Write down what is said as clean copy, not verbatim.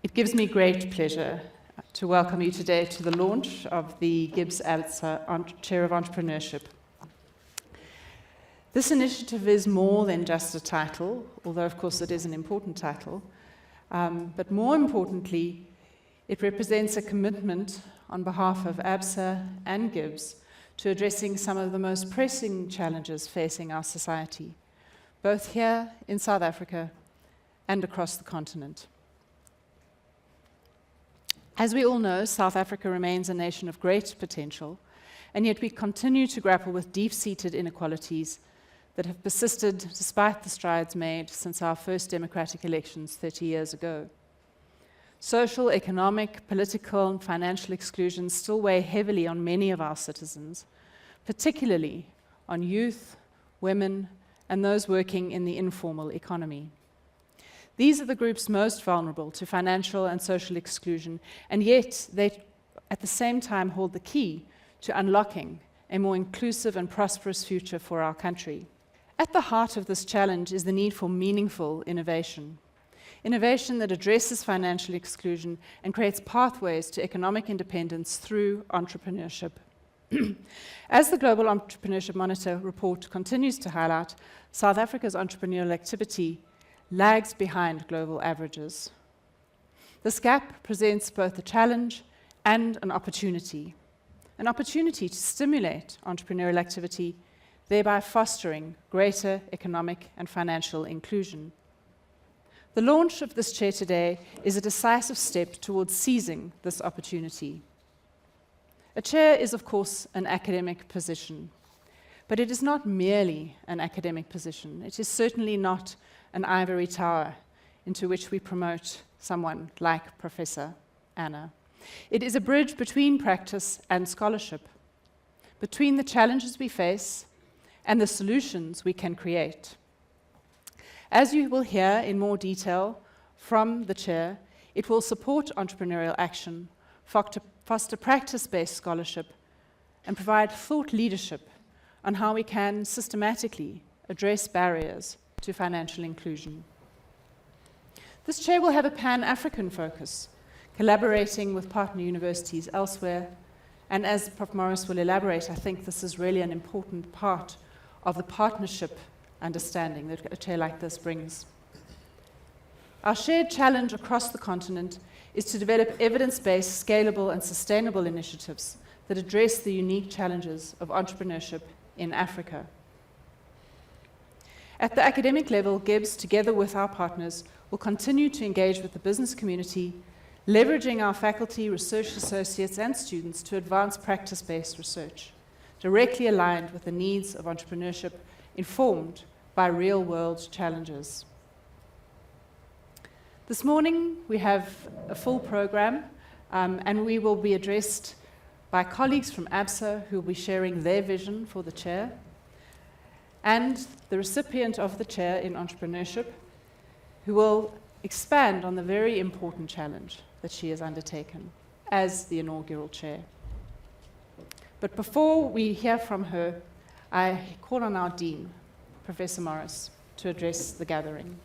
It gives me great pleasure to welcome you today to the launch of the GIBS Absa Chair of Entrepreneurship. This initiative is more than just a title, although of course it is an important title, but more importantly, it represents a commitment on behalf of Absa and GIBS to addressing some of the most pressing challenges facing our society, both here in South Africa and across the continent. As we all know, South Africa remains a nation of great potential, and yet we continue to grapple with deep-seated inequalities that have persisted despite the strides made since our first democratic elections 30 years ago. Social, economic, political, and financial exclusions still weigh heavily on many of our citizens, particularly on youth, women, and those working in the informal economy. These are the groups most vulnerable to financial and social exclusion, and yet they, at the same time, hold the key to unlocking a more inclusive and prosperous future for our country. At the heart of this challenge is the need for meaningful innovation. Innovation that addresses financial exclusion and creates pathways to economic independence through entrepreneurship. As the Global Entrepreneurship Monitor report continues to highlight, South Africa's entrepreneurial activity lags behind global averages. This gap presents both a challenge and an opportunity to stimulate entrepreneurial activity, thereby fostering greater economic and financial inclusion. The launch of this chair today is a decisive step towards seizing this opportunity. A chair is, of course, an academic position, but it is not merely an academic position. It is certainly not an ivory tower into which we promote someone like Professor Anna. It is a bridge between practice and scholarship, between the challenges we face and the solutions we can create. As you will hear in more detail from the chair, it will support entrepreneurial action, foster practice-based scholarship, and provide thought leadership on how we can systematically address barriers to financial inclusion. This chair will have a Pan-African focus, collaborating with partner universities elsewhere, and as Prof Morris will elaborate, I think this is really an important part of the partnership understanding that a chair like this brings. Our shared challenge across the continent is to develop evidence-based, scalable, and sustainable initiatives that address the unique challenges of entrepreneurship in Africa. At the academic level, GIBS, together with our partners, will continue to engage with the business community, leveraging our faculty, research associates, and students to advance practice-based research, directly aligned with the needs of entrepreneurship, informed by real-world challenges. This morning, we have a full program, and we will be addressed by colleagues from Absa who will be sharing their vision for the chair, and the recipient of the chair in entrepreneurship, who will expand on the very important challenge that she has undertaken as the inaugural chair. But before we hear from her, I call on our Dean, Professor Morris, to address the gathering.